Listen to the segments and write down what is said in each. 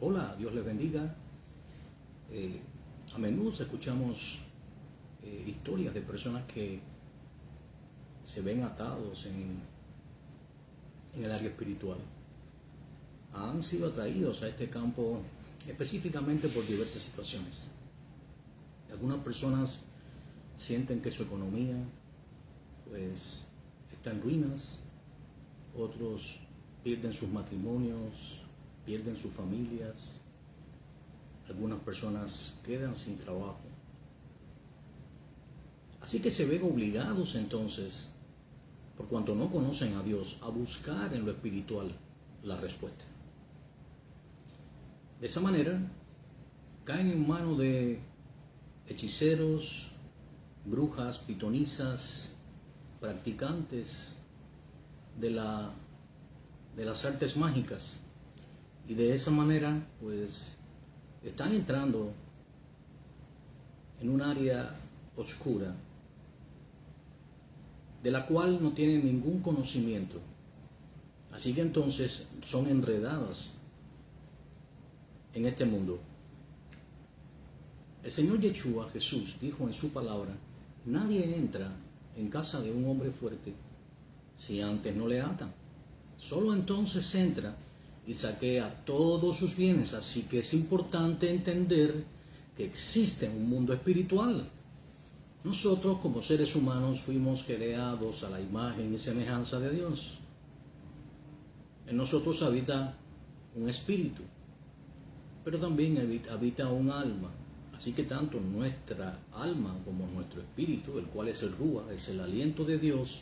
Hola, Dios les bendiga. A menudo escuchamos historias de personas que se ven atados en el área espiritual. Han sido atraídos a este campo específicamente por diversas situaciones. Algunas personas sienten que su economía pues está en ruinas, otros pierden sus matrimonios, pierden sus familias, algunas personas quedan sin trabajo. Así que se ven obligados entonces, por cuanto no conocen a Dios, a buscar en lo espiritual la respuesta. De esa manera, caen en manos de hechiceros, brujas, pitonisas, practicantes de las artes mágicas, y de esa manera pues están entrando en un área oscura de la cual no tienen ningún conocimiento. Así que entonces son enredadas en este mundo. El Señor Yeshua, Jesús, dijo en su palabra: nadie entra en casa de un hombre fuerte si antes no le atan. Solo entonces entra y saquea todos sus bienes. Así que es importante entender que existe un mundo espiritual. Nosotros como seres humanos fuimos creados a la imagen y semejanza de Dios. En nosotros habita un espíritu, pero también habita un alma. Así que tanto nuestra alma como nuestro espíritu, el cual es el Rúa, es el aliento de Dios,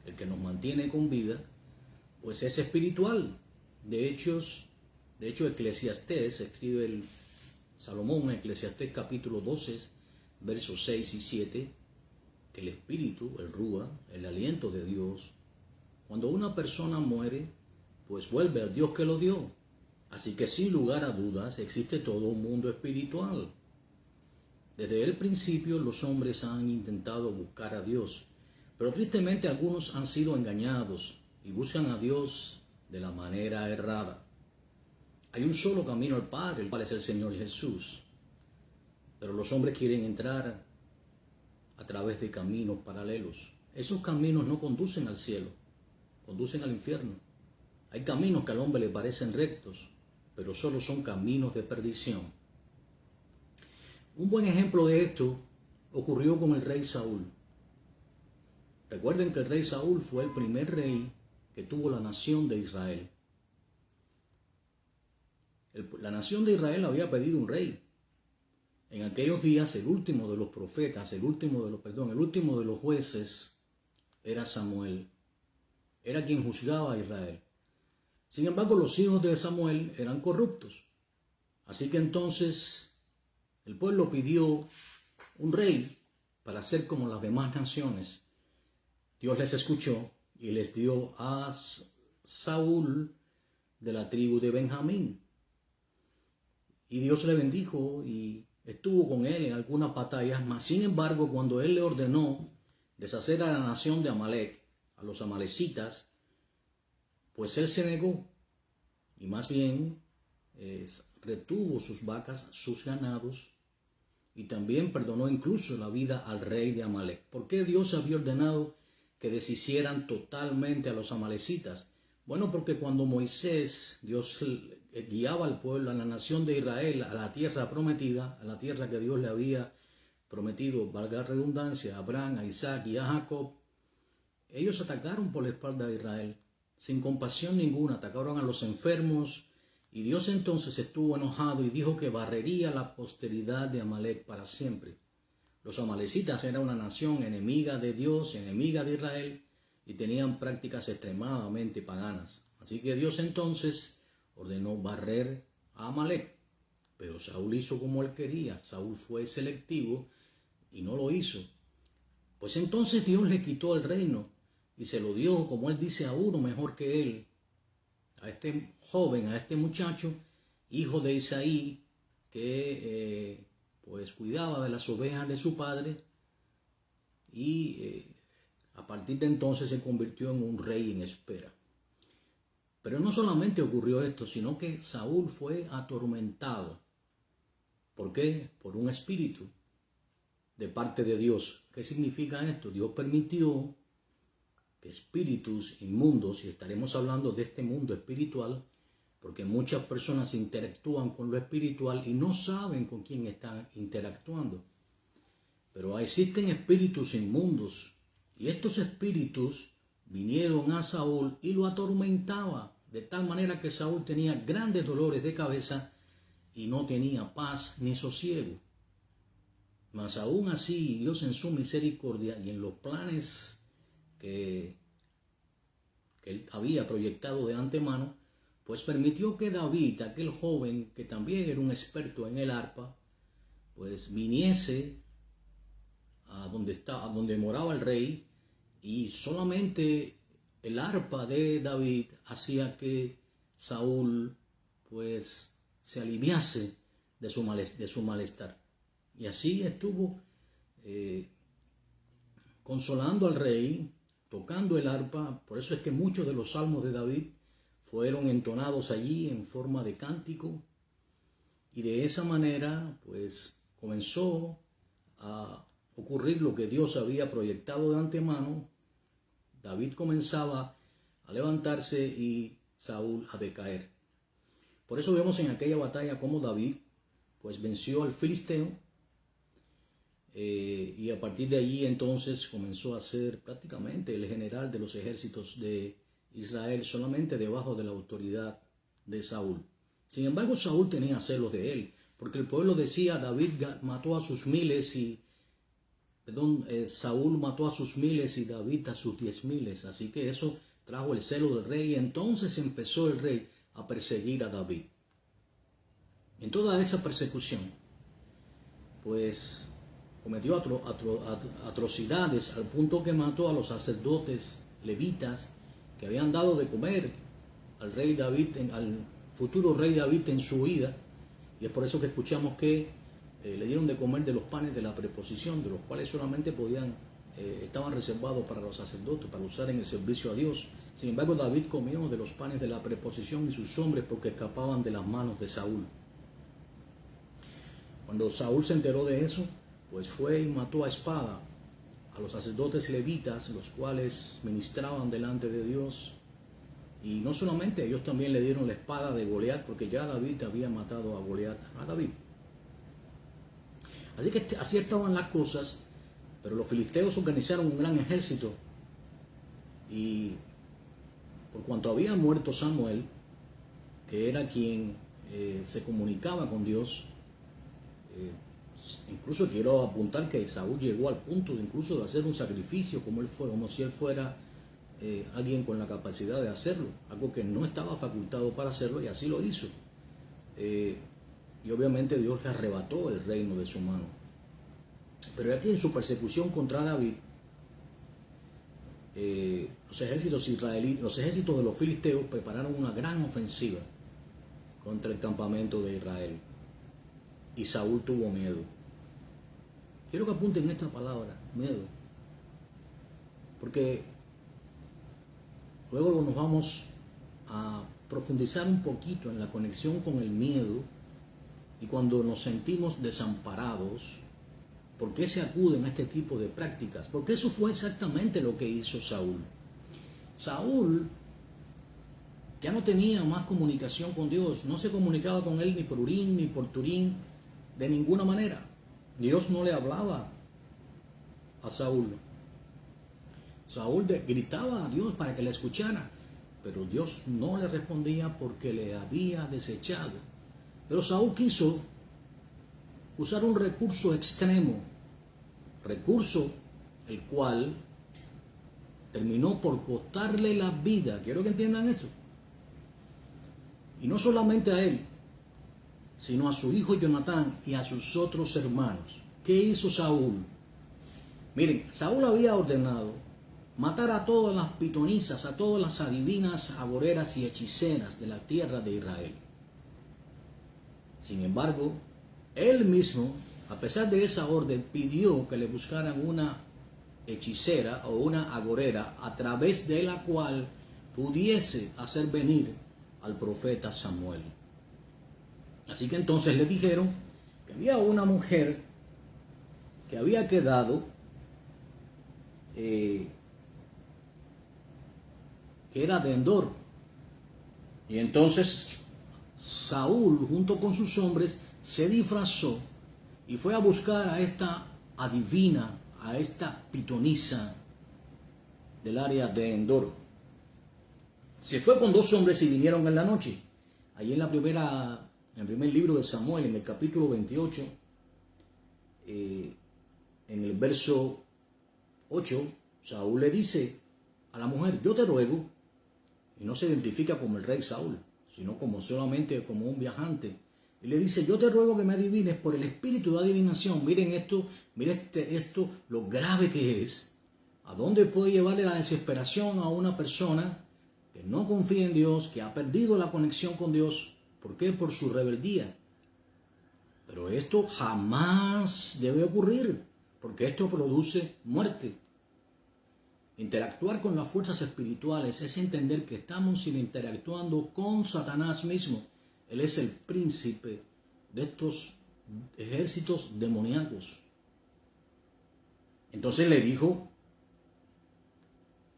el que nos mantiene con vida, pues es espiritual. De hecho, Eclesiastés, escribe el Salomón, Eclesiastés capítulo 12, versos 6 y 7, que el espíritu, el Rúa, el aliento de Dios, cuando una persona muere, pues vuelve al Dios que lo dio. Así que sin lugar a dudas existe todo un mundo espiritual. Desde el principio los hombres han intentado buscar a Dios, pero tristemente algunos han sido engañados y buscan a Dios de la manera errada. Hay un solo camino al Padre, el cual es el Señor Jesús. Pero los hombres quieren entrar a través de caminos paralelos. Esos caminos no conducen al cielo, conducen al infierno. Hay caminos que al hombre le parecen rectos, pero solo son caminos de perdición. Un buen ejemplo de esto ocurrió con el rey Saúl. Recuerden que el rey Saúl fue el primer rey que tuvo la nación de Israel. La nación de Israel había pedido un rey. En aquellos días el último de los profetas, el último de los jueces era Samuel. Era quien juzgaba a Israel. Sin embargo, los hijos de Samuel eran corruptos. Así que entonces el pueblo pidió un rey para ser como las demás naciones. Dios les escuchó y les dio a Saúl de la tribu de Benjamín. Y Dios le bendijo y estuvo con él en algunas batallas, mas sin embargo, cuando él le ordenó deshacer a la nación de Amalek, a los amalecitas, pues él se negó y más bien retuvo sus vacas, sus ganados, y también perdonó incluso la vida al rey de Amalek. ¿Por qué Dios había ordenado que deshicieran totalmente a los amalecitas? Bueno, porque cuando Moisés, Dios guiaba al pueblo, a la nación de Israel, a la tierra prometida, a la tierra que Dios le había prometido, valga la redundancia, a Abraham, a Isaac y a Jacob, ellos atacaron por la espalda de Israel, sin compasión ninguna, atacaron a los enfermos, y Dios entonces estuvo enojado y dijo que barrería la posteridad de Amalek para siempre. Los amalecitas eran una nación enemiga de Dios, enemiga de Israel, y tenían prácticas extremadamente paganas. Así que Dios entonces ordenó barrer a Amalek. Pero Saúl hizo como él quería. Saúl fue selectivo y no lo hizo. Pues entonces Dios le quitó el reino y se lo dio, como él dice, a uno mejor que él, a este joven, a este muchacho, hijo de Isaí, que pues cuidaba de las ovejas de su padre, y a partir de entonces se convirtió en un rey en espera. Pero no solamente ocurrió esto, sino que Saúl fue atormentado. ¿Por qué? Por un espíritu de parte de Dios. ¿Qué significa esto? Dios permitió que espíritus inmundos, y estaremos hablando de este mundo espiritual, porque muchas personas interactúan con lo espiritual y no saben con quién están interactuando. Pero existen espíritus inmundos, y estos espíritus vinieron a Saúl y lo atormentaba, de tal manera que Saúl tenía grandes dolores de cabeza y no tenía paz ni sosiego. Mas aún así, Dios en su misericordia y en los planes que él había proyectado de antemano, pues permitió que David, aquel joven que también era un experto en el arpa, pues viniese a donde moraba el rey, y solamente el arpa de David hacía que Saúl pues se aliviase de su malestar. Y así estuvo consolando al rey, tocando el arpa. Por eso es que muchos de los salmos de David fueron entonados allí en forma de cántico, y de esa manera pues comenzó a ocurrir lo que Dios había proyectado de antemano. David comenzaba a levantarse y Saúl a decaer. Por eso vemos en aquella batalla cómo David pues venció al filisteo, y a partir de allí entonces comenzó a ser prácticamente el general de los ejércitos de Israel, solamente debajo de la autoridad de Saúl. Sin embargo, Saúl tenía celos de él, porque el pueblo decía: David mató a sus miles y Saúl mató a sus miles y David a sus 10,000. Así que eso trajo el celo del rey, y entonces empezó el rey a perseguir a David. En toda esa persecución, pues cometió atrocidades, al punto que mató a los sacerdotes levitas que habían dado de comer al rey David, al futuro rey David en su vida. Y es por eso que escuchamos que le dieron de comer de los panes de la preposición, de los cuales solamente estaban reservados para los sacerdotes, para usar en el servicio a Dios. Sin embargo, David comió de los panes de la preposición y sus hombres, porque escapaban de las manos de Saúl. Cuando Saúl se enteró de eso, pues fue y mató a espada a los sacerdotes levitas, los cuales ministraban delante de Dios. Y no solamente, ellos también le dieron la espada de Goliat, porque ya David había matado a Goliat, a David. Así que así estaban las cosas, pero los filisteos organizaron un gran ejército, y por cuanto había muerto Samuel, que era quien se comunicaba con Dios, incluso quiero apuntar que Saúl llegó al punto de incluso de hacer un sacrificio como si él fuera alguien con la capacidad de hacerlo, algo que no estaba facultado para hacerlo, y así lo hizo. Y obviamente Dios le arrebató el reino de su mano. Pero aquí en su persecución contra David, los ejércitos israelíes, los ejércitos de los filisteos prepararon una gran ofensiva contra el campamento de Israel, y Saúl tuvo miedo. Quiero que apunten esta palabra, miedo, porque luego nos vamos a profundizar un poquito en la conexión con el miedo, y cuando nos sentimos desamparados, ¿por qué se acuden a este tipo de prácticas? Porque eso fue exactamente lo que hizo Saúl. Saúl ya no tenía más comunicación con Dios, no se comunicaba con él ni por Urim ni por Turim, de ninguna manera. Dios no le hablaba a Saúl. Saúl gritaba a Dios para que le escuchara, pero Dios no le respondía porque le había desechado. Pero Saúl quiso usar un recurso extremo, recurso el cual terminó por costarle la vida. Quiero que entiendan esto. Y no solamente a él, sino a su hijo Jonatán y a sus otros hermanos. ¿Qué hizo Saúl? Miren, Saúl había ordenado matar a todas las pitonisas, a todas las adivinas, agoreras y hechiceras de la tierra de Israel. Sin embargo, él mismo, a pesar de esa orden, pidió que le buscaran una hechicera o una agorera a través de la cual pudiese hacer venir al profeta Samuel. Así que entonces le dijeron que había una mujer que había quedado, que era de Endor. Y entonces Saúl, junto con sus hombres, se disfrazó y fue a buscar a esta adivina, a esta pitonisa del área de Endor. Se fue con 2 hombres y vinieron en la noche. Allí en el primer libro de Samuel, en el capítulo 28, en el verso 8, Saúl le dice a la mujer: yo te ruego, y no se identifica como el rey Saúl, sino como solamente como un viajante. Y le dice: yo te ruego que me adivines por el espíritu de adivinación. Miren esto, esto, lo grave que es. ¿A dónde puede llevarle la desesperación a una persona que no confía en Dios, que ha perdido la conexión con Dios? ¿Por qué? Por su rebeldía. Pero esto jamás debe ocurrir, porque esto produce muerte. Interactuar con las fuerzas espirituales es entender que estamos interactuando con Satanás mismo. Él es el príncipe de estos ejércitos demoníacos. Entonces le dijo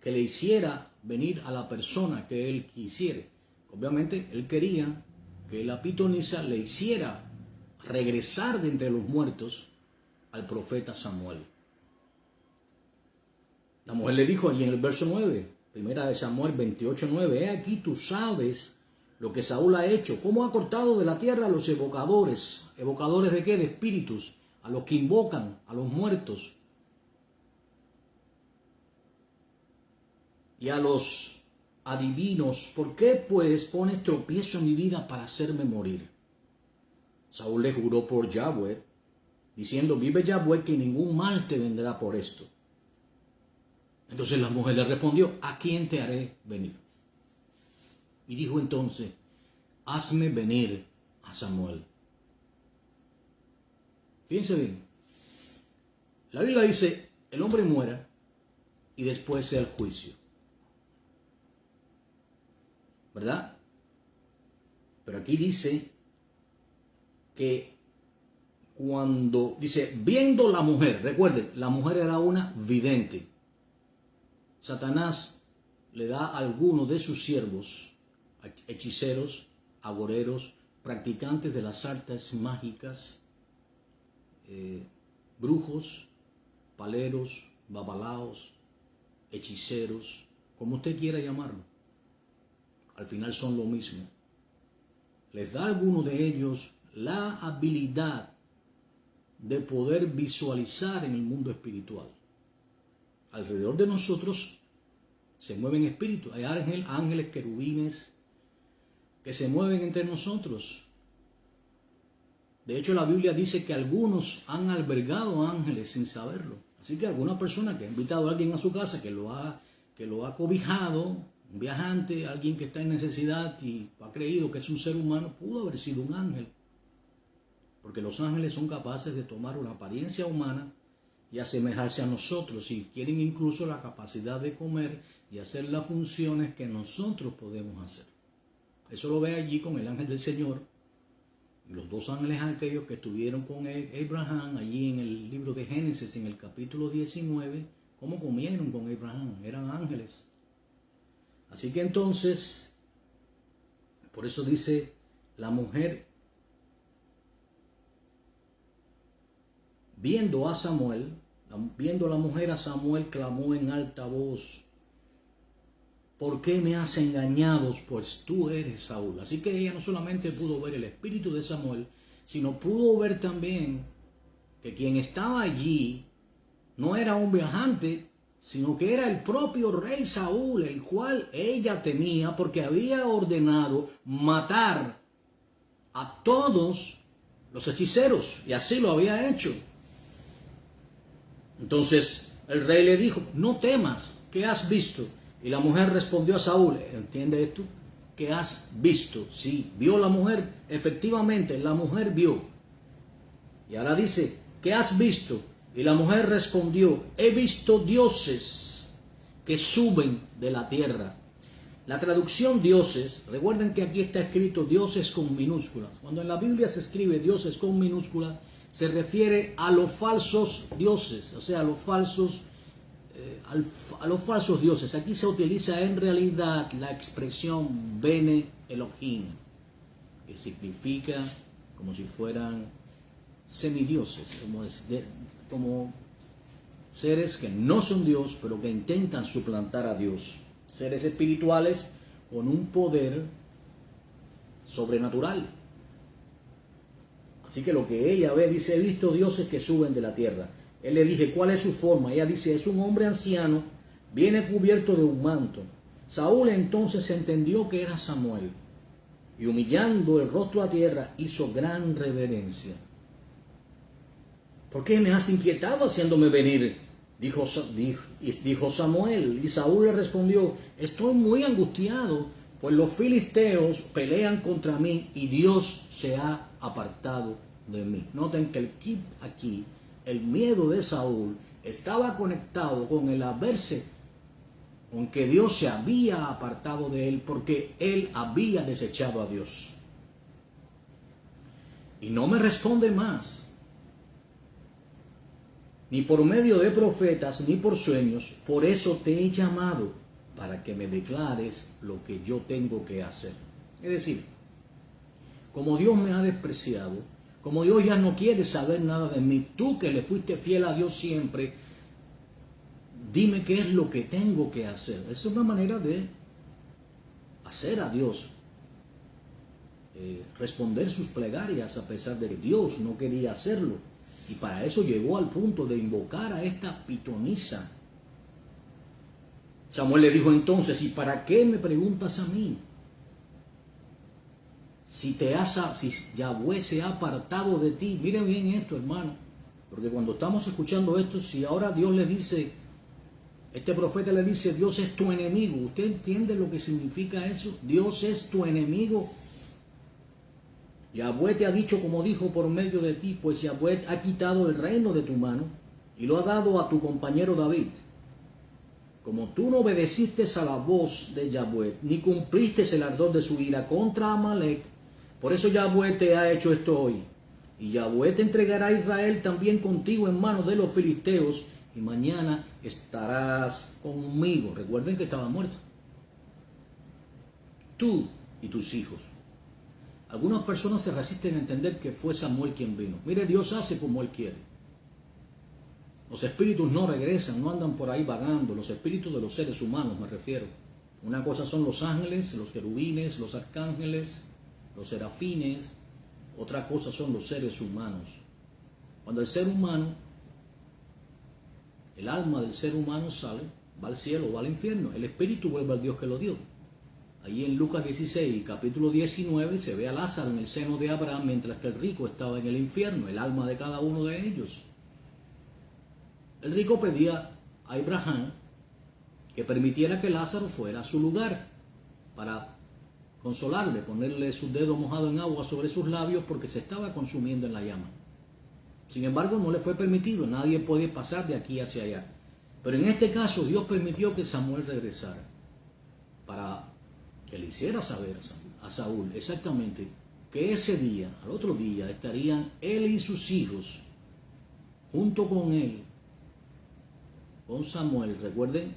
que le hiciera venir a la persona que él quisiera. Obviamente él quería que la pitonisa le hiciera regresar de entre los muertos al profeta Samuel. La mujer le dijo allí en el verso 9, primera de Samuel 28:9, he aquí tú sabes lo que Saúl ha hecho, cómo ha cortado de la tierra a los evocadores. ¿Evocadores de qué? De espíritus, a los que invocan a los muertos. Y a los adivinos. ¿Por qué pues pones tropiezo en mi vida para hacerme morir? Saúl le juró por Yahweh, diciendo: vive Yahweh, que ningún mal te vendrá por esto. Entonces la mujer le respondió: ¿a quién te haré venir? Y dijo entonces: hazme venir a Samuel. Fíjense bien, la Biblia dice: el hombre muera y después sea el juicio, ¿verdad? Pero aquí dice que cuando dice viendo la mujer, recuerden, la mujer era una vidente. Satanás le da a algunos de sus siervos, hechiceros, agoreros, practicantes de las artes mágicas, brujos, paleros, babalaos, hechiceros, como usted quiera llamarlo. Al final son lo mismo. Les da a algunos de ellos la habilidad de poder visualizar en el mundo espiritual. Alrededor de nosotros se mueven espíritus. Hay ángeles, querubines que se mueven entre nosotros. De hecho, la Biblia dice que algunos han albergado ángeles sin saberlo. Así que alguna persona que ha invitado a alguien a su casa, que lo ha cobijado, un viajante, alguien que está en necesidad y ha creído que es un ser humano, pudo haber sido un ángel. Porque los ángeles son capaces de tomar una apariencia humana y asemejarse a nosotros, y quieren incluso la capacidad de comer y hacer las funciones que nosotros podemos hacer. Eso lo ve allí con el ángel del Señor, los 2 ángeles aquellos que estuvieron con Abraham, allí en el libro de Génesis, en el capítulo 19, cómo comieron con Abraham, eran ángeles. Así que entonces, por eso dice la mujer, viendo a la mujer a Samuel, clamó en alta voz: ¿por qué me has engañado? Pues tú eres Saúl. Así que ella no solamente pudo ver el espíritu de Samuel, sino pudo ver también que quien estaba allí no era un viajante, sino que era el propio rey Saúl, el cual ella temía porque había ordenado matar a todos los hechiceros, y así lo había hecho. Entonces el rey le dijo: no temas, ¿qué has visto? Y la mujer respondió a Saúl, ¿entiende esto? ¿Qué has visto? Sí, vio la mujer, efectivamente la mujer vio. Y ahora dice: ¿qué has visto? Y la mujer respondió: he visto dioses que suben de la tierra. La traducción dioses, recuerden que aquí está escrito dioses con minúsculas. Cuando en la Biblia se escribe dioses con minúsculas, se refiere a los falsos dioses, o sea, a los falsos dioses. Aquí se utiliza en realidad la expresión Bene Elohim, que significa como si fueran semidioses, como seres que no son Dios, pero que intentan suplantar a Dios. Seres espirituales con un poder sobrenatural. Así que lo que ella ve, dice, he visto dioses que suben de la tierra. Él le dije, ¿cuál es su forma? Ella dice, es un hombre anciano, viene cubierto de un manto. Saúl entonces entendió que era Samuel, y humillando el rostro a tierra, hizo gran reverencia. ¿Por qué me has inquietado haciéndome venir? Dijo Samuel, y Saúl le respondió, estoy muy angustiado, pues los filisteos pelean contra mí y Dios se ha apartado de mí. Noten que el miedo de Saúl estaba conectado con el haberse, con que Dios se había apartado de él, porque él había desechado a Dios. Y no me responde más, ni por medio de profetas, ni por sueños. Por eso te he llamado, para que me declares lo que yo tengo que hacer. Es decir, como Dios me ha despreciado, como Dios ya no quiere saber nada de mí, tú que le fuiste fiel a Dios siempre, dime qué es lo que tengo que hacer. Esa es una manera de hacer a Dios responder sus plegarias, a pesar de que Dios no quería hacerlo. Y para eso llegó al punto de invocar a esta pitonisa. Samuel le dijo entonces, ¿y para qué me preguntas a mí? Si Yahweh se ha apartado de ti. Miren bien esto, hermano, porque cuando estamos escuchando esto, si ahora Dios le dice, este profeta le dice, Dios es tu enemigo, ¿usted entiende lo que significa eso? Dios es tu enemigo. Yahweh te ha dicho, como dijo, por medio de ti, pues Yahweh ha quitado el reino de tu mano y lo ha dado a tu compañero David. Como tú no obedeciste a la voz de Yahweh, ni cumpliste el ardor de su ira contra Amalek, por eso Yahweh te ha hecho esto hoy. Y Yahweh te entregará a Israel también contigo en manos de los filisteos, y mañana estarás conmigo. Recuerden que estaba muerto. Tú y tus hijos. Algunas personas se resisten a entender que fue Samuel quien vino. Mire, Dios hace como Él quiere. Los espíritus no regresan, no andan por ahí vagando. Los espíritus de los seres humanos me refiero. Una cosa son los ángeles, los querubines, los arcángeles, los serafines. Otra cosa son los seres humanos. Cuando el ser humano, el alma del ser humano sale, va al cielo o va al infierno. El espíritu vuelve al Dios que lo dio. Ahí en Lucas 16, capítulo 19, se ve a Lázaro en el seno de Abraham, mientras que el rico estaba en el infierno, el alma de cada uno de ellos. El rico pedía a Abraham que permitiera que Lázaro fuera a su lugar para consolarle, ponerle su dedo mojado en agua sobre sus labios porque se estaba consumiendo en la llama. Sin embargo, no le fue permitido, nadie puede pasar de aquí hacia allá. Pero en este caso, Dios permitió que Samuel regresara para que le hiciera saber a Saúl exactamente que ese día, al otro día, estarían él y sus hijos junto con él, con Samuel. Recuerden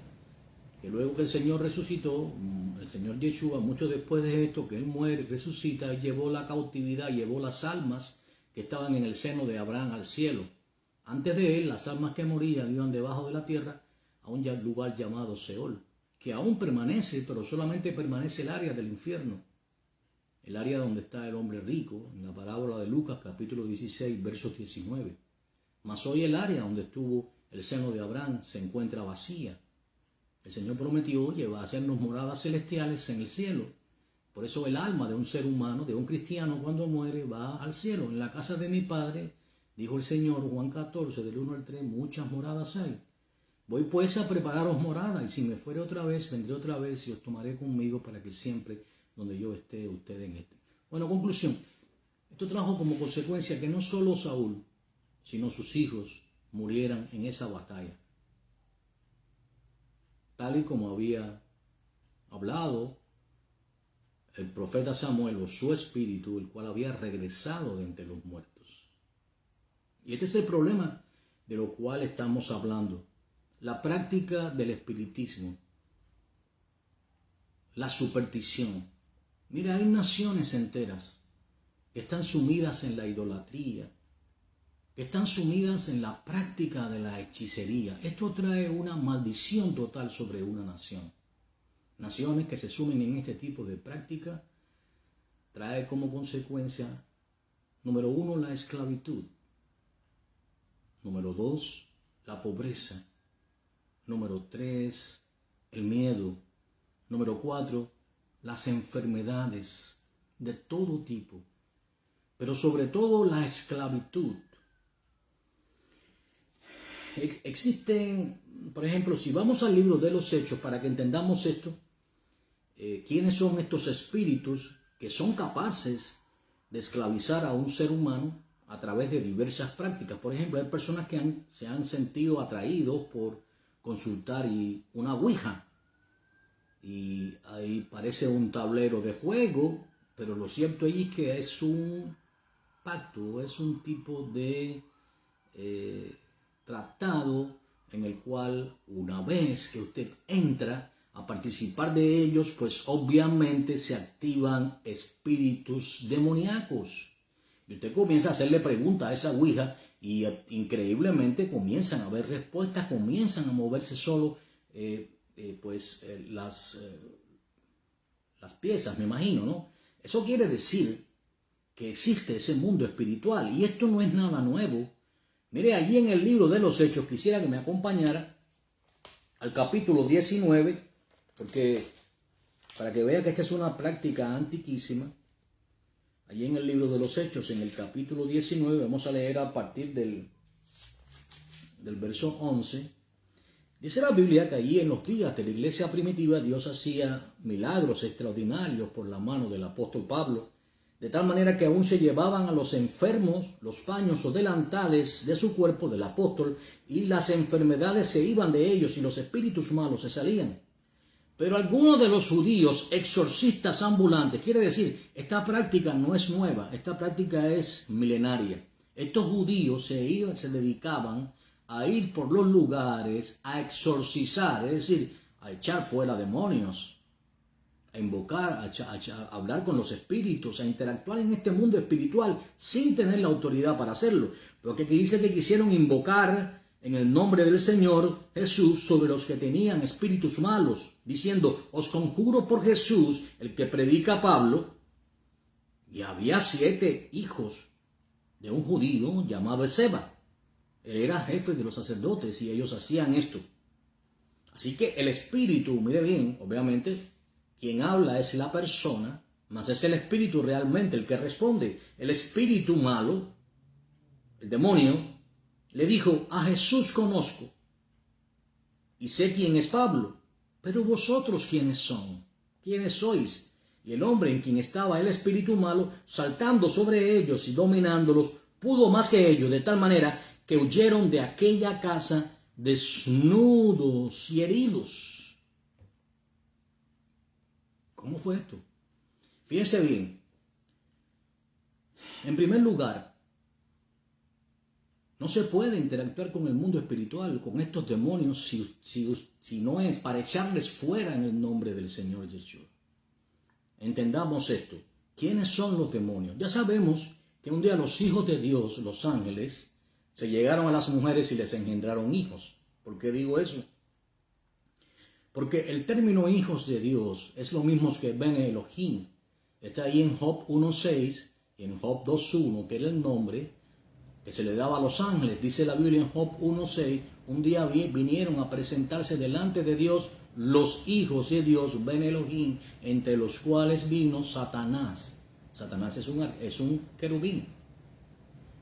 que luego que el Señor resucitó, el Señor Yeshua, mucho después de esto, que Él muere, resucita, llevó la cautividad, llevó las almas que estaban en el seno de Abraham al cielo. Antes de Él, las almas que morían iban debajo de la tierra a un lugar llamado Seol, que aún permanece, pero solamente permanece el área del infierno, el área donde está el hombre rico, en la parábola de Lucas, capítulo 16, versos 19. Mas hoy el área donde estuvo el seno de Abraham se encuentra vacía. El Señor prometió hacernos moradas celestiales en el cielo. Por eso el alma de un ser humano, de un cristiano, cuando muere, va al cielo. En la casa de mi Padre, dijo el Señor, Juan 14, del 1 al 3, muchas moradas hay. Voy pues a prepararos morada, y si me fuere otra vez, vendré otra vez y os tomaré conmigo para que siempre donde yo esté, ustedes estén. Bueno, conclusión. Esto trajo como consecuencia que no solo Saúl, sino sus hijos murieran en esa batalla. Tal y como había hablado el profeta Samuel o su espíritu, el cual había regresado de entre los muertos. Y este es el problema de lo cual estamos hablando. La práctica del espiritismo, la superstición. Mira, hay naciones enteras que están sumidas en la idolatría, que están sumidas en la práctica de la hechicería. Esto trae una maldición total sobre una nación. Naciones que se sumen en este tipo de práctica trae como consecuencia, número 1, la esclavitud. Número 2, la pobreza. Número 3, el miedo. Número 4, las enfermedades de todo tipo. Pero sobre todo la esclavitud. Existen, por ejemplo, si vamos al libro de los Hechos para que entendamos esto, ¿quiénes son estos espíritus que son capaces de esclavizar a un ser humano a través de diversas prácticas? Por ejemplo, hay personas que se han sentido atraídos por consultar una ouija. Y ahí parece un tablero de juego, pero lo cierto es que es un pacto, es un tipo de tratado en el cual una vez que usted entra a participar de ellos, pues obviamente se activan espíritus demoníacos. Y usted comienza a hacerle preguntas a esa ouija y increíblemente comienzan a haber respuestas, comienzan a moverse solo las piezas, me imagino, ¿no? Eso quiere decir que existe ese mundo espiritual y esto no es nada nuevo. Mire, allí en el libro de los Hechos, quisiera que me acompañara al capítulo 19, porque para que vea que esta es una práctica antiquísima. Allí en el libro de los Hechos, en el capítulo 19, vamos a leer a partir del verso 11. Dice la Biblia que allí en los días de la iglesia primitiva Dios hacía milagros extraordinarios por la mano del apóstol Pablo, de tal manera que aún se llevaban a los enfermos los paños o delantales de su cuerpo del apóstol y las enfermedades se iban de ellos y los espíritus malos se salían. Pero algunos de los judíos exorcistas ambulantes, quiere decir, esta práctica no es nueva, esta práctica es milenaria. Estos judíos se dedicaban a ir por los lugares a exorcizar, es decir, a echar fuera demonios, a invocar, a hablar con los espíritus, a interactuar en este mundo espiritual sin tener la autoridad para hacerlo. Porque aquí dice que quisieron invocar en el nombre del Señor Jesús sobre los que tenían espíritus malos, diciendo, os conjuro por Jesús, el que predica Pablo. Y había 7 hijos de un judío llamado Esceva. Él era jefe de los sacerdotes y ellos hacían esto. Así que el espíritu, mire bien, obviamente, quien habla es la persona, mas es el espíritu realmente el que responde. El espíritu malo, el demonio, le dijo, a Jesús conozco y sé quién es Pablo, pero vosotros quiénes son, quiénes sois. Y el hombre en quien estaba el espíritu malo, saltando sobre ellos y dominándolos, pudo más que ellos, de tal manera que huyeron de aquella casa desnudos y heridos. ¿Cómo fue esto? Fíjense bien. En primer lugar, no se puede interactuar con el mundo espiritual, con estos demonios, si no es para echarles fuera en el nombre del Señor Yeshua. Entendamos esto. ¿Quiénes son los demonios? Ya sabemos que un día los hijos de Dios, los ángeles, se llegaron a las mujeres y les engendraron hijos. ¿Por qué digo eso? Porque el término hijos de Dios es lo mismo que Bene Elohim. Está ahí en Job 1.6 y en Job 2.1, que era el nombre que se le daba a los ángeles. Dice la Biblia en Job 1.6, un día vinieron a presentarse delante de Dios los hijos de Dios, Bene Elohim, entre los cuales vino Satanás. Satanás es un querubín.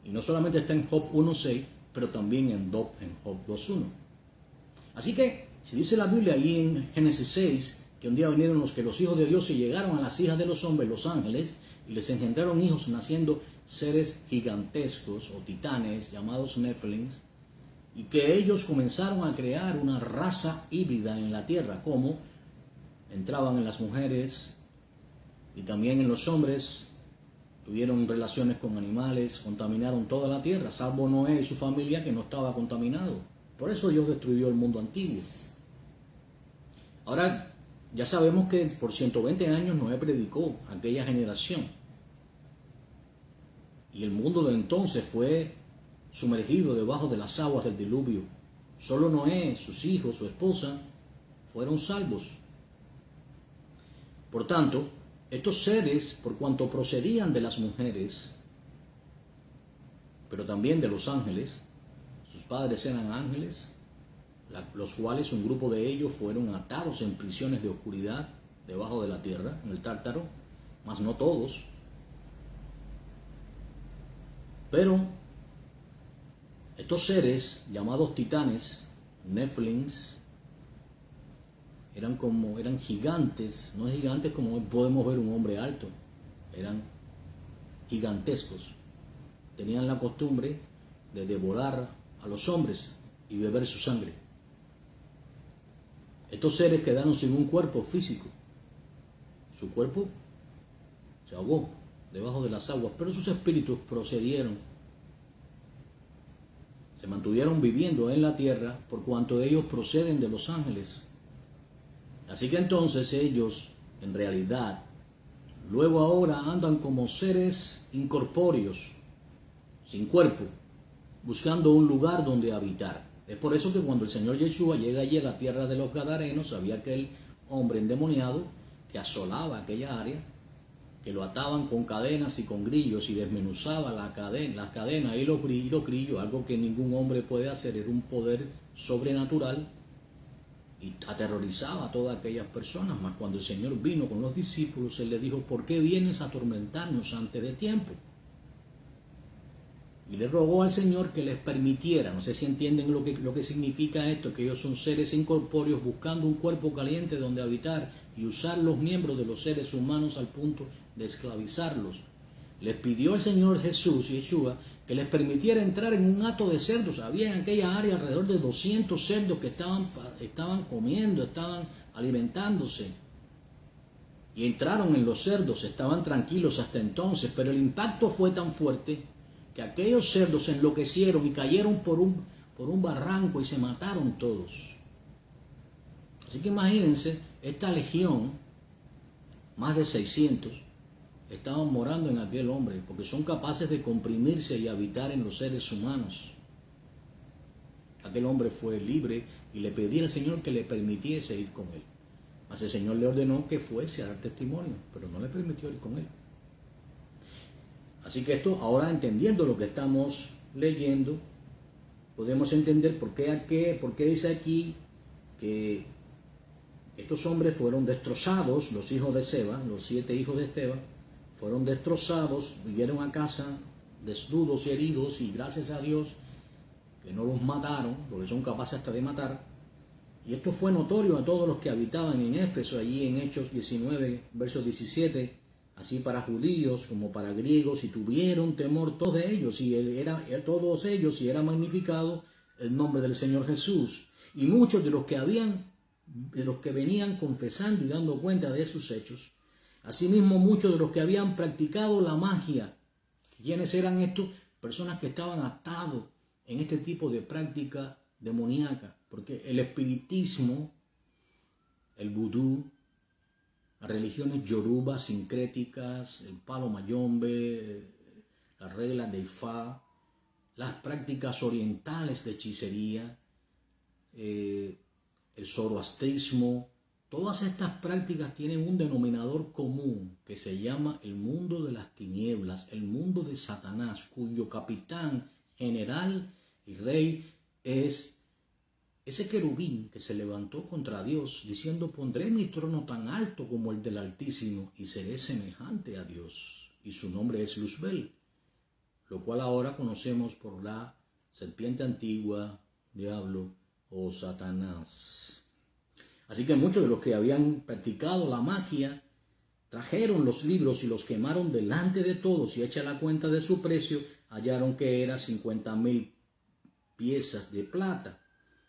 Y no solamente está en Job 1.6, pero también en Job 2.1. Así que, si dice la Biblia ahí en Génesis 6, que un día vinieron los hijos de Dios y llegaron a las hijas de los hombres, los ángeles, y les engendraron hijos naciendo seres gigantescos o titanes llamados Nephilims, y que ellos comenzaron a crear una raza híbrida en la tierra, como entraban en las mujeres Y también en los hombres tuvieron relaciones con animales, contaminaron toda la tierra, salvo Noé y su familia que no estaba contaminado. Por eso Dios destruyó el mundo antiguo. Ahora, ya sabemos que por 120 años Noé predicó a aquella generación. Y el mundo de entonces fue sumergido debajo de las aguas del diluvio. Solo Noé, sus hijos, su esposa, fueron salvos. Por tanto, estos seres, por cuanto procedían de las mujeres, pero también de los ángeles, sus padres eran ángeles, los cuales un grupo de ellos fueron atados en prisiones de oscuridad debajo de la tierra, en el Tártaro, mas no todos. Pero estos seres llamados titanes, Nephilims, eran gigantes, no gigantes como hoy podemos ver un hombre alto, eran gigantescos. Tenían la costumbre de devorar a los hombres y beber su sangre. Estos seres quedaron sin un cuerpo físico. Su cuerpo se ahogó debajo de las aguas, pero sus espíritus procedieron, se mantuvieron viviendo en la tierra por cuanto ellos proceden de los ángeles. Así que entonces ellos, en realidad, luego ahora andan como seres incorpóreos, sin cuerpo, buscando un lugar donde habitar. Es por eso que cuando el Señor Yeshua llega allí a la tierra de los Gadarenos, había aquel hombre endemoniado que asolaba aquella área, que lo ataban con cadenas y con grillos y desmenuzaba las cadenas y los grillos, algo que ningún hombre puede hacer, era un poder sobrenatural y aterrorizaba a todas aquellas personas. Mas cuando el Señor vino con los discípulos, Él les dijo: ¿por qué vienes a atormentarnos antes de tiempo? Y le rogó al Señor que les permitiera, no sé si entienden lo que significa esto, que ellos son seres incorpóreos buscando un cuerpo caliente donde habitar y usar los miembros de los seres humanos al punto de esclavizarlos. Les pidió el Señor Jesús, Yeshua, que les permitiera entrar en un hato de cerdos. Había en aquella área alrededor de 200 cerdos que estaban comiendo, estaban alimentándose. Y entraron en los cerdos, estaban tranquilos hasta entonces, pero el impacto fue tan fuerte que aquellos cerdos se enloquecieron y cayeron por un barranco y se mataron todos. Así que imagínense, esta legión, más de 600, estaban morando en aquel hombre, porque son capaces de comprimirse y habitar en los seres humanos. Aquel hombre fue libre y le pedía al Señor que le permitiese ir con él. Mas el Señor le ordenó que fuese a dar testimonio, pero no le permitió ir con él. Así que esto, ahora entendiendo lo que estamos leyendo, podemos entender por qué dice aquí que estos hombres fueron destrozados, los hijos de Seba, los 7 hijos de Esteban, fueron destrozados, vinieron a casa desnudos y heridos, y gracias a Dios que no los mataron, porque son capaces hasta de matar. Y esto fue notorio a todos los que habitaban en Éfeso, allí en Hechos 19, versos 17, así para judíos como para griegos, y tuvieron temor todos ellos, y era magnificado el nombre del Señor Jesús. Y muchos de los que venían confesando y dando cuenta de sus hechos, asimismo muchos de los que habían practicado la magia. ¿Quiénes eran estos? Personas que estaban atados en este tipo de práctica demoníaca, porque el espiritismo, el vudú, las religiones yoruba, sincréticas, el palo mayombe, las reglas de Ifá, las prácticas orientales de hechicería, el zoroastrismo, todas estas prácticas tienen un denominador común que se llama el mundo de las tinieblas, el mundo de Satanás, cuyo capitán, general y rey es ese querubín que se levantó contra Dios, diciendo: pondré mi trono tan alto como el del Altísimo y seré semejante a Dios. Y su nombre es Luzbel, lo cual ahora conocemos por la serpiente antigua, diablo o Satanás. Así que muchos de los que habían practicado la magia trajeron los libros y los quemaron delante de todos, y hecha la cuenta de su precio, hallaron que era 50,000 piezas de plata.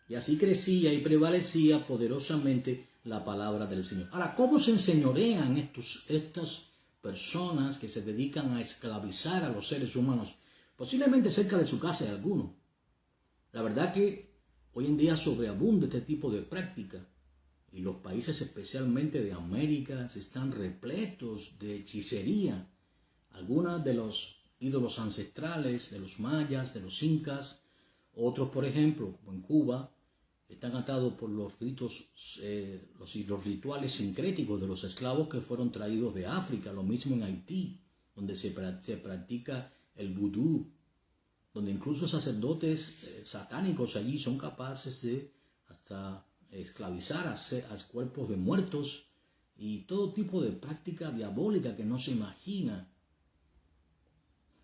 Y así crecía y prevalecía poderosamente la palabra del Señor. Ahora, ¿cómo se enseñorean personas que se dedican a esclavizar a los seres humanos. Posiblemente cerca de su casa hay alguno. La verdad que hoy en día sobreabunda este tipo de práctica. Y los países, especialmente de América, están repletos de hechicería. Algunos de los ídolos ancestrales, de los mayas, de los incas, otros, por ejemplo, en Cuba, están atados por los ritos, los rituales sincréticos de los esclavos que fueron traídos de África. Lo mismo en Haití, donde se practica el vudú, donde incluso sacerdotes satánicos allí son capaces de hasta esclavizar a cuerpos de muertos y todo tipo de práctica diabólica que no se imagina.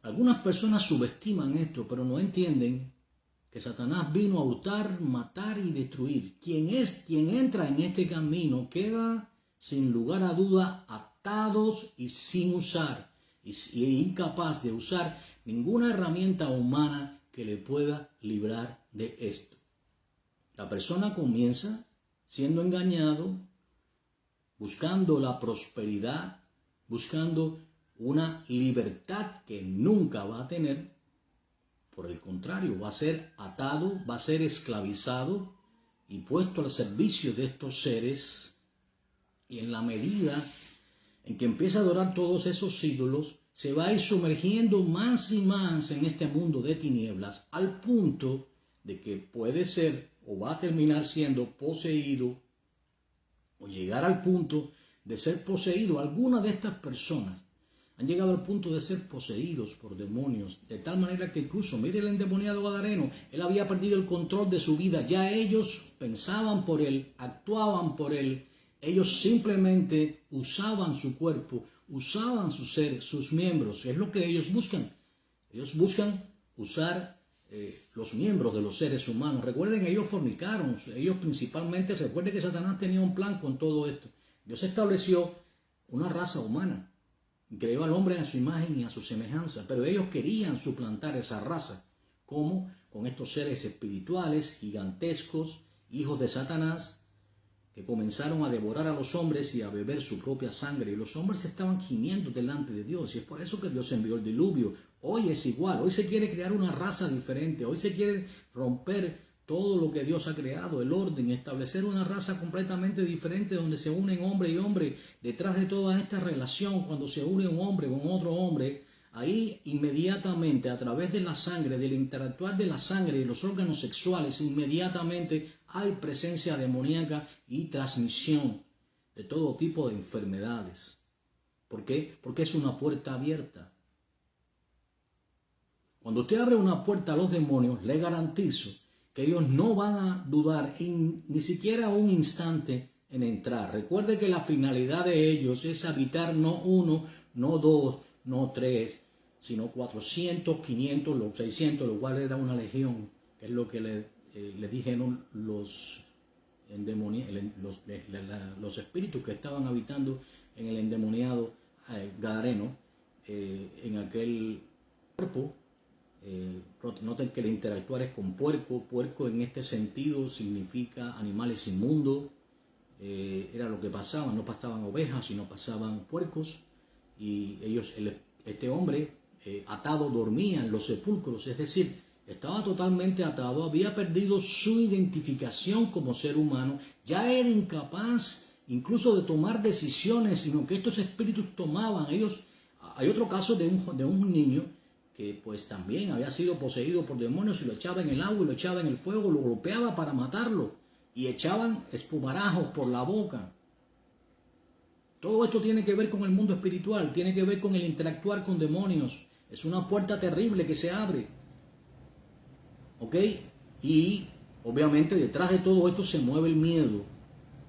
Algunas personas subestiman esto, pero no entienden que Satanás vino a hurtar, matar y destruir. Quien entra en este camino queda sin lugar a duda atados y sin usar, y incapaz de usar ninguna herramienta humana que le pueda librar de esto. La persona comienza siendo engañado, buscando la prosperidad, buscando una libertad que nunca va a tener. Por el contrario, va a ser atado, va a ser esclavizado y puesto al servicio de estos seres. Y en la medida en que empieza a adorar todos esos ídolos, se va a ir sumergiendo más y más en este mundo de tinieblas, al punto de que puede ser o va a terminar siendo poseído o llegar al punto de ser poseído. Algunas de estas personas han llegado al punto de ser poseídos por demonios, de tal manera que incluso, mire el endemoniado gadareno, él había perdido el control de su vida. Ya ellos pensaban por él, actuaban por él, ellos simplemente usaban su cuerpo, usaban su ser, sus miembros. Es lo que ellos buscan. Ellos buscan usar los miembros de los seres humanos. Recuerden, ellos fornicaron, ellos principalmente, recuerden que Satanás tenía un plan con todo esto. Dios estableció una raza humana, creó al hombre a su imagen y a su semejanza, pero ellos querían suplantar esa raza. ¿Cómo? Con estos seres espirituales, gigantescos, hijos de Satanás, que comenzaron a devorar a los hombres y a beber su propia sangre. Y los hombres estaban gimiendo delante de Dios. Y es por eso que Dios envió el diluvio. Hoy es igual. Hoy se quiere crear una raza diferente. Hoy se quiere romper todo lo que Dios ha creado, el orden, establecer una raza completamente diferente donde se unen hombre y hombre. Detrás de toda esta relación, cuando se une un hombre con otro hombre, ahí inmediatamente, a través de la sangre, del interactuar de la sangre y los órganos sexuales, inmediatamente hay presencia demoníaca y transmisión de todo tipo de enfermedades. ¿Por qué? Porque es una puerta abierta. Cuando usted abre una puerta a los demonios, le garantizo que ellos no van a dudar ni siquiera un instante en entrar. Recuerde que la finalidad de ellos es habitar no uno, no dos, no tres, sino 400, 500, 600, lo cual era una legión, que es lo que le dijeron los espíritus que estaban habitando en el endemoniado gadareno, en aquel cuerpo. Noten que el interactuar es con puerco. Puerco en este sentido significa animales inmundos. Era lo que pasaba, no pasaban ovejas, sino pasaban puercos. Y ellos, este hombre atado dormía en los sepulcros, es decir, estaba totalmente atado, había perdido su identificación como ser humano, ya era incapaz incluso de tomar decisiones, sino que estos espíritus tomaban. Hay otro caso de un niño que pues también había sido poseído por demonios y lo echaba en el agua y lo echaba en el fuego, lo golpeaba para matarlo y echaban espumarajos por la boca. Todo esto tiene que ver con el mundo espiritual, tiene que ver con el interactuar con demonios. Es una puerta terrible que se abre. ¿Ok? Y obviamente detrás de todo esto se mueve el miedo.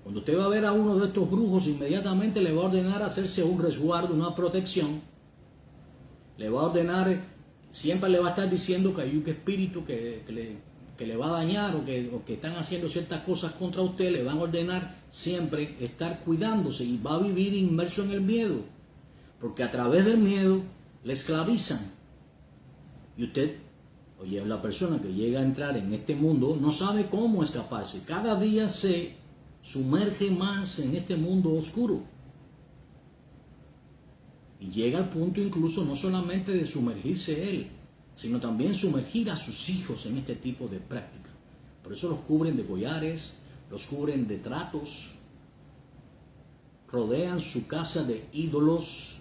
Cuando usted va a ver a uno de estos brujos, inmediatamente le va a ordenar hacerse un resguardo, una protección. Le va a ordenar, siempre le va a estar diciendo que hay un espíritu que le va a dañar o que están haciendo ciertas cosas contra usted. Le van a ordenar siempre estar cuidándose y va a vivir inmerso en el miedo. Porque a través del miedo le esclavizan. Y usted, oye, la persona que llega a entrar en este mundo no sabe cómo escaparse. Cada día se sumerge más en este mundo oscuro. Y llega al punto incluso no solamente de sumergirse él, sino también sumergir a sus hijos en este tipo de práctica. Por eso los cubren de collares, los cubren de tratos, rodean su casa de ídolos,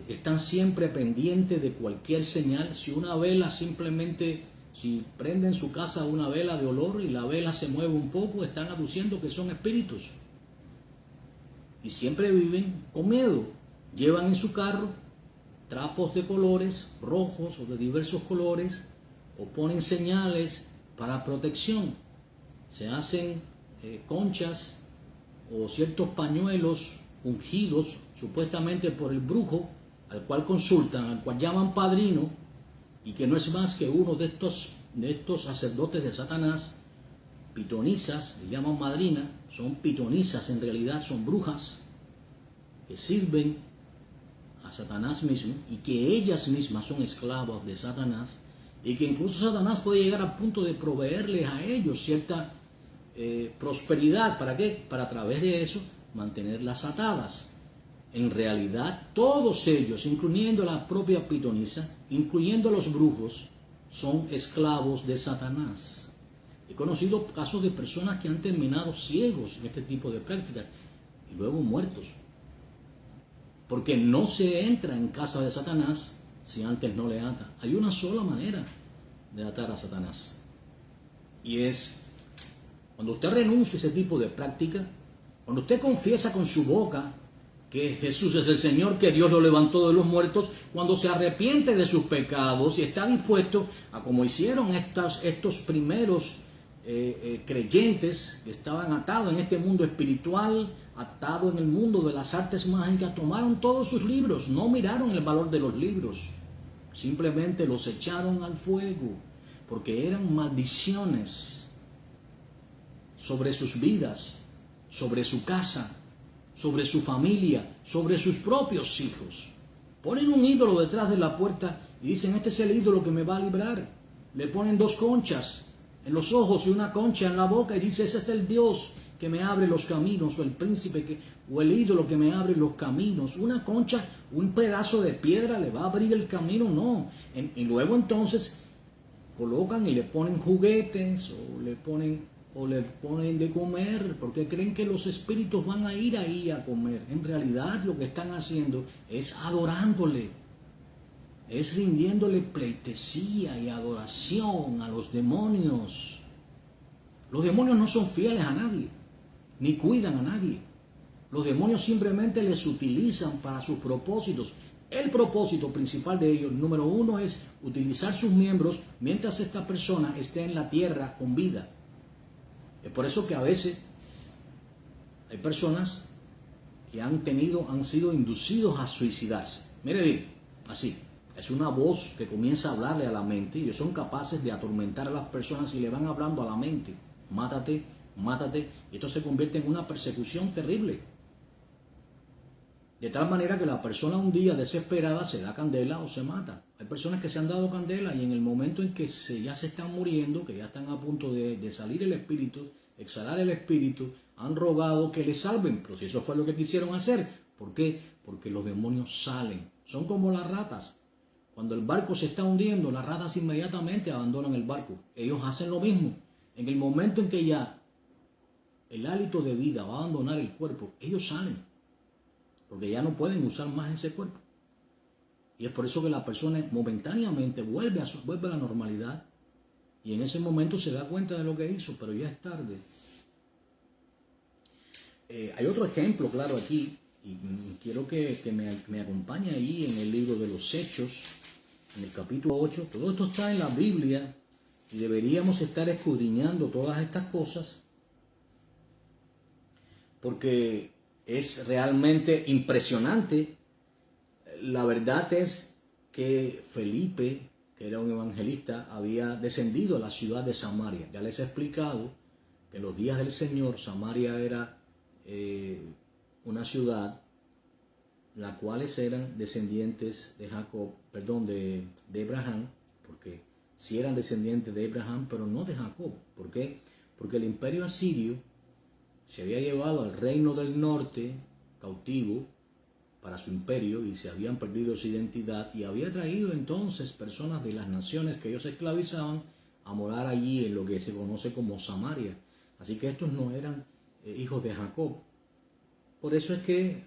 están siempre pendientes de cualquier señal. Si una vela simplemente, si prenden su casa una vela de olor y la vela se mueve un poco, están aduciendo que son espíritus. Y siempre viven con miedo. Llevan en su carro trapos de colores rojos o de diversos colores, o ponen señales para protección. Se hacen conchas o ciertos pañuelos ungidos supuestamente por el brujo, al cual consultan, al cual llaman padrino, y que no es más que uno de estos sacerdotes de Satanás, pitonisas, le llaman madrina, son pitonisas, en realidad son brujas que sirven a Satanás mismo, y que ellas mismas son esclavas de Satanás, y que incluso Satanás puede llegar al punto de proveerles a ellos cierta prosperidad. ¿Para qué? Para a través de eso mantenerlas atadas. En realidad todos ellos, incluyendo la propia pitonisa, incluyendo los brujos, son esclavos de Satanás. He conocido casos de personas que han terminado ciegos en este tipo de prácticas y luego muertos, porque no se entra en casa de Satanás si antes no le ata. Hay una sola manera de atar a Satanás, y es cuando usted renuncia a ese tipo de práctica, cuando usted confiesa con su boca que Jesús es el Señor, que Dios lo levantó de los muertos, cuando se arrepiente de sus pecados y está dispuesto a, como hicieron estos primeros creyentes que estaban atados en este mundo espiritual, atados en el mundo de las artes mágicas, tomaron todos sus libros, no miraron el valor de los libros, simplemente los echaron al fuego, porque eran maldiciones sobre sus vidas, sobre su casa, sobre su familia, sobre sus propios hijos. Ponen un ídolo detrás de la puerta y dicen: este es el ídolo que me va a librar. Le ponen 2 conchas en los ojos y una concha en la boca y dice: ese es el Dios que me abre los caminos, o el príncipe o el ídolo que me abre los caminos. Una concha, un pedazo de piedra le va a abrir el camino, no. Y luego entonces colocan y le ponen juguetes o le ponen de comer, porque creen que los espíritus van a ir ahí a comer. En realidad lo que están haciendo es adorándole, es rindiéndole pleitesía y adoración a los demonios. Los demonios no son fieles a nadie, ni cuidan a nadie. Los demonios simplemente les utilizan para sus propósitos. El propósito principal de ellos, número 1, es utilizar sus miembros mientras esta persona esté en la tierra con vida. Es por eso que a veces hay personas que han sido inducidos a suicidarse. Mire bien, así, es una voz que comienza a hablarle a la mente, y ellos son capaces de atormentar a las personas y le van hablando a la mente: mátate, mátate, y esto se convierte en una persecución terrible. De tal manera que la persona un día desesperada se da candela o se mata. Hay personas que se han dado candela y en el momento en que ya se están muriendo, que ya están a punto de salir el espíritu, exhalar el espíritu, han rogado que les salven. Pero si eso fue lo que quisieron hacer, ¿por qué? Porque los demonios salen. Son como las ratas. Cuando el barco se está hundiendo, las ratas inmediatamente abandonan el barco. Ellos hacen lo mismo. En el momento en que ya el hálito de vida va a abandonar el cuerpo, ellos salen, porque ya no pueden usar más ese cuerpo. Y es por eso que la persona momentáneamente vuelve a la normalidad, y en ese momento se da cuenta de lo que hizo, pero ya es tarde. Hay otro ejemplo claro aquí, y quiero que me acompañe ahí en el libro de los Hechos, en el capítulo 8. Todo esto está en la Biblia y deberíamos estar escudriñando todas estas cosas, porque es realmente impresionante. La verdad es que Felipe, que era un evangelista, había descendido a la ciudad de Samaria. Ya les he explicado que en los días del Señor, Samaria era una ciudad las cuales eran descendientes de de Abraham, porque sí eran descendientes de Abraham, pero no de Jacob. ¿Por qué? Porque el imperio asirio se había llevado al reino del norte cautivo para su imperio y se habían perdido su identidad, y había traído entonces personas de las naciones que ellos esclavizaban a morar allí en lo que se conoce como Samaria. Así que estos no eran hijos de Jacob. Por eso es que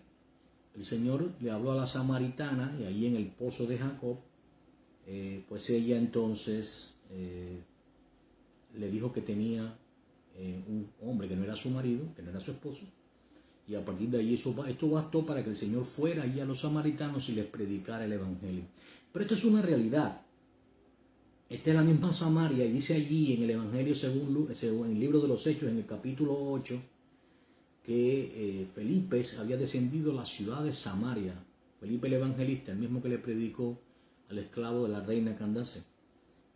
el Señor le habló a la samaritana, y ahí en el pozo de Jacob, pues ella entonces le dijo que tenía un hombre que no era su marido, que no era su esposo, y a partir de ahí esto bastó para que el Señor fuera allí a los samaritanos y les predicara el evangelio. Pero esto es una realidad. Esta es la misma Samaria, y dice allí en el evangelio según el libro de los Hechos, en el capítulo 8, que Felipe había descendido a la ciudad de Samaria. Felipe el evangelista, el mismo que le predicó al esclavo de la reina Candace.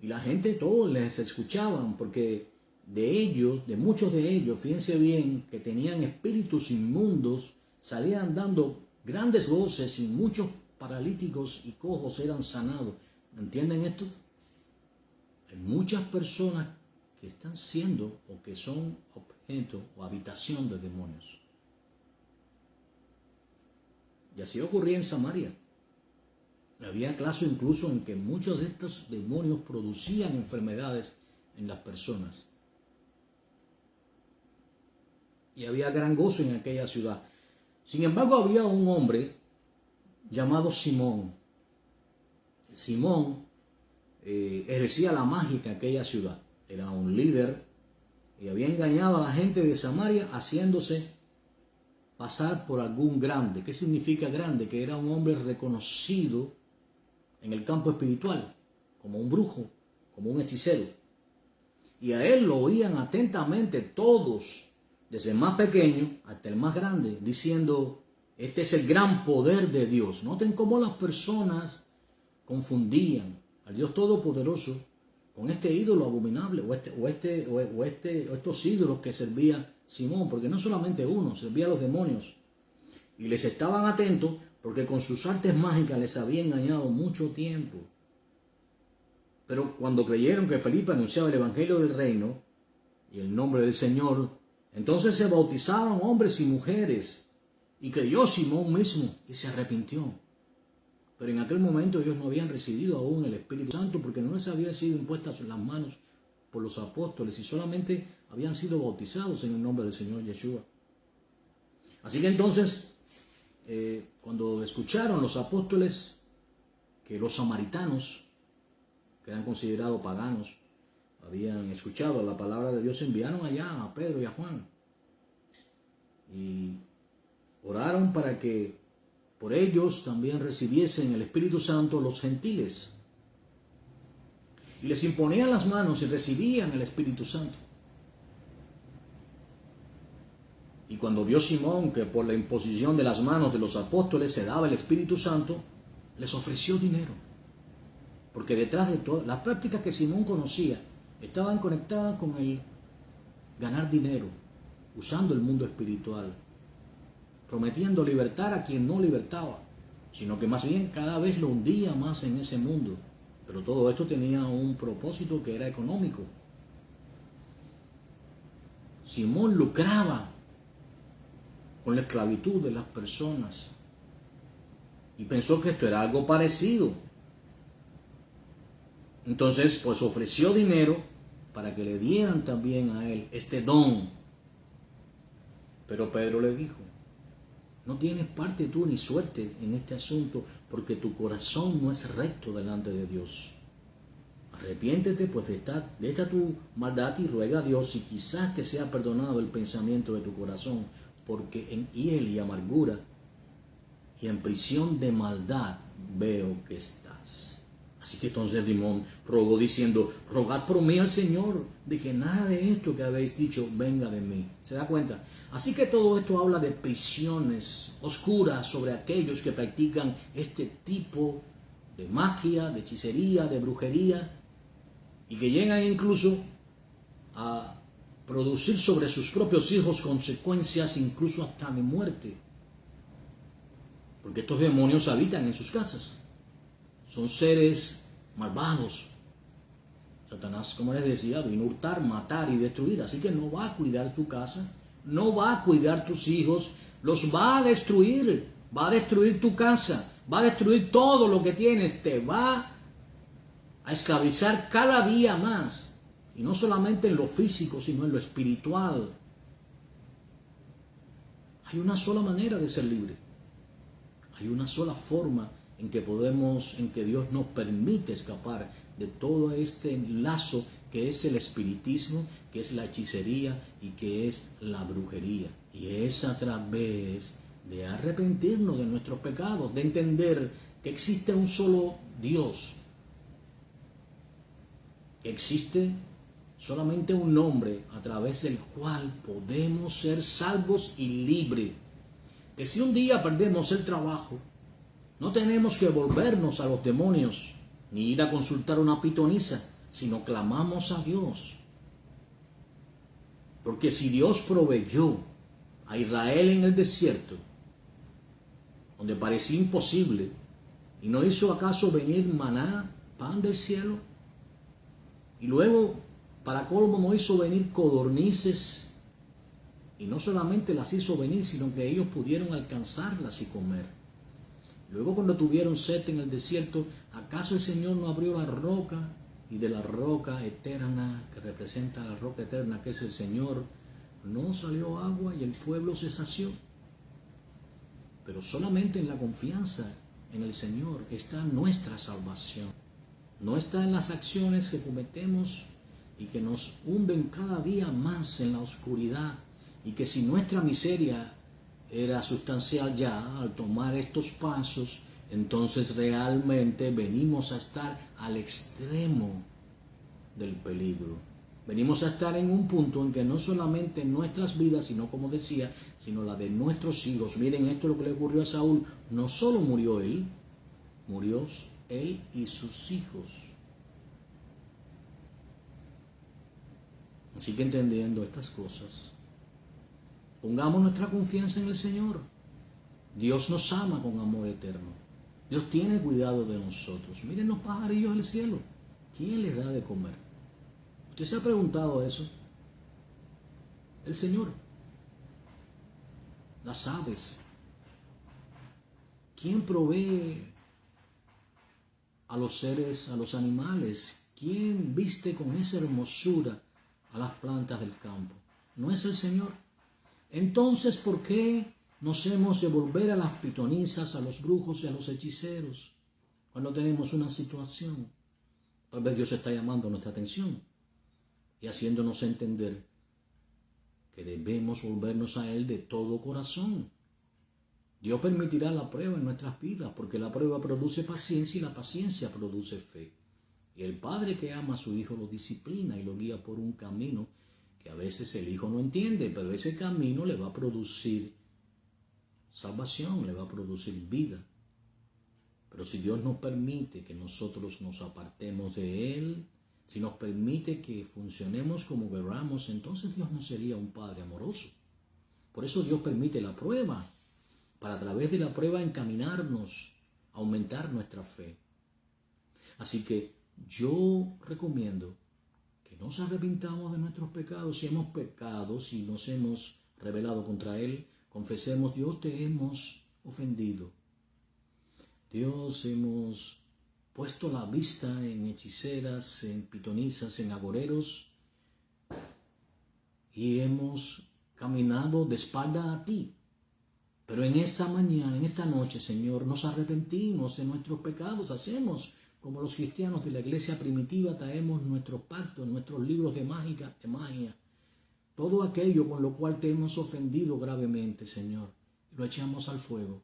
Y la gente, todos les escuchaban, porque de muchos de ellos, fíjense bien, que tenían espíritus inmundos, salían dando grandes voces, y muchos paralíticos y cojos eran sanados. ¿Entienden esto? Hay muchas personas que están siendo o que son objeto o habitación de demonios. Y así ocurría en Samaria. Había casos incluso en que muchos de estos demonios producían enfermedades en las personas. Y había gran gozo en aquella ciudad. Sin embargo, había un hombre llamado Simón. Simón ejercía la magia en aquella ciudad. Era un líder y había engañado a la gente de Samaria haciéndose pasar por algún grande. ¿Qué significa grande? Que era un hombre reconocido en el campo espiritual, como un brujo, como un hechicero. Y a él lo oían atentamente todos, desde el más pequeño hasta el más grande, diciendo: este es el gran poder de Dios. Noten cómo las personas confundían al Dios Todopoderoso con este ídolo abominable o estos ídolos que servía Simón, porque no solamente uno, servía a los demonios. Y les estaban atentos porque con sus artes mágicas les había engañado mucho tiempo. Pero cuando creyeron que Felipe anunciaba el evangelio del reino y el nombre del Señor, entonces se bautizaron hombres y mujeres, y creyó Simón mismo y se arrepintió. Pero en aquel momento ellos no habían recibido aún el Espíritu Santo, porque no les había sido impuestas las manos por los apóstoles, y solamente habían sido bautizados en el nombre del Señor Yeshua. Así que entonces, cuando escucharon los apóstoles que los samaritanos, que eran considerados paganos, habían escuchado la palabra de Dios, enviaron allá a Pedro y a Juan y oraron para que por ellos también recibiesen el Espíritu Santo los gentiles, y les imponían las manos y recibían el Espíritu Santo. Y cuando vio Simón que por la imposición de las manos de los apóstoles se daba el Espíritu Santo, les ofreció dinero, porque detrás de todas las prácticas que Simón conocía estaban conectadas con el ganar dinero, usando el mundo espiritual, prometiendo libertar a quien no libertaba, sino que más bien cada vez lo hundía más en ese mundo. Pero todo esto tenía un propósito que era económico. Simón lucraba con la esclavitud de las personas y pensó que esto era algo parecido. Entonces, pues ofreció dinero para que le dieran también a él este don. Pero Pedro le dijo: no tienes parte tú ni suerte en este asunto, porque tu corazón no es recto delante de Dios. Arrepiéntete pues de esta tu maldad y ruega a Dios, y quizás te sea perdonado el pensamiento de tu corazón, porque en hiel y amargura y en prisión de maldad veo que estás. Así que entonces Simón rogó diciendo: rogad por mí al Señor, de que nada de esto que habéis dicho venga de mí. ¿Se da cuenta? Así que todo esto habla de prisiones oscuras sobre aquellos que practican este tipo de magia, de hechicería, de brujería, y que llegan incluso a producir sobre sus propios hijos consecuencias incluso hasta de muerte. Porque estos demonios habitan en sus casas. Son seres malvados. Satanás, como les decía, vino a hurtar, matar y destruir. Así que no va a cuidar tu casa, no va a cuidar tus hijos, los va a destruir. va a destruir tu casa, va a destruir todo lo que tienes, te va a esclavizar cada día más. Y no solamente en lo físico, sino en lo espiritual. Hay una sola manera de ser libre. Hay una sola forma en que Dios nos permite escapar de todo este lazo que es el espiritismo, que es la hechicería y que es la brujería. Y es a través de arrepentirnos de nuestros pecados, de entender que existe un solo Dios, que existe solamente un nombre a través del cual podemos ser salvos y libres. Que si un día perdemos el trabajo, no tenemos que volvernos a los demonios, ni ir a consultar a una pitonisa, sino clamamos a Dios. Porque si Dios proveyó a Israel en el desierto, donde parecía imposible, ¿y no hizo acaso venir maná, pan del cielo? Y luego, para colmo, no hizo venir codornices, y no solamente las hizo venir, sino que ellos pudieron alcanzarlas y comer. Luego, cuando tuvieron sed en el desierto, ¿acaso el Señor no abrió la roca? Y de la roca eterna, que representa la roca eterna, que es el Señor, no salió agua y el pueblo se sació. Pero solamente en la confianza en el Señor está nuestra salvación. No está en las acciones que cometemos y que nos hunden cada día más en la oscuridad. Y que si nuestra miseria era sustancial ya al tomar estos pasos, entonces realmente venimos a estar al extremo del peligro. Venimos a estar en un punto en que no solamente nuestras vidas, sino como decía, sino la de nuestros hijos. Miren, esto es lo que le ocurrió a Saúl. No solo murió él y sus hijos. Así que entendiendo estas cosas, pongamos nuestra confianza en el Señor. Dios nos ama con amor eterno. Dios tiene cuidado de nosotros. Miren los pajarillos del cielo. ¿Quién les da de comer? ¿Usted se ha preguntado eso? El Señor. Las aves. ¿Quién provee a los seres, a los animales? ¿Quién viste con esa hermosura a las plantas del campo? ¿No es el Señor? Entonces, ¿por qué nos hemos de volver a las pitonisas, a los brujos y a los hechiceros cuando tenemos una situación? Tal vez Dios está llamando nuestra atención y haciéndonos entender que debemos volvernos a Él de todo corazón. Dios permitirá la prueba en nuestras vidas, porque la prueba produce paciencia y la paciencia produce fe. Y el padre que ama a su hijo lo disciplina y lo guía por un camino que a veces el hijo no entiende, pero ese camino le va a producir salvación, le va a producir vida. Pero si Dios nos permite que nosotros nos apartemos de Él, si nos permite que funcionemos como queramos, entonces Dios no sería un Padre amoroso. Por eso Dios permite la prueba, para a través de la prueba encaminarnos, aumentar nuestra fe. Así que yo recomiendo que nos arrepintamos de nuestros pecados. Si hemos pecado, si nos hemos rebelado contra Él, confesemos: Dios, te hemos ofendido. Dios, hemos puesto la vista en hechiceras, en pitonisas, en agoreros, y hemos caminado de espalda a ti. Pero en esta mañana, en esta noche, Señor, nos arrepentimos de nuestros pecados. Hacemos como los cristianos de la iglesia primitiva, traemos nuestros pactos, nuestros libros de magia, todo aquello con lo cual te hemos ofendido gravemente, Señor, lo echamos al fuego.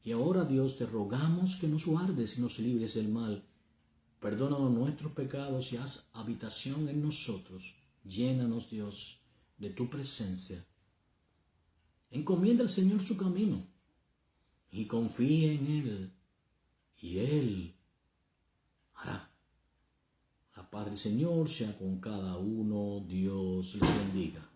Y ahora, Dios, te rogamos que nos guardes y nos libres del mal. Perdónanos nuestros pecados y haz habitación en nosotros. Llénanos, Dios, de tu presencia. Encomienda al Señor su camino y confía en Él, y Él hará. La paz del Señor sea con cada uno. Dios les bendiga.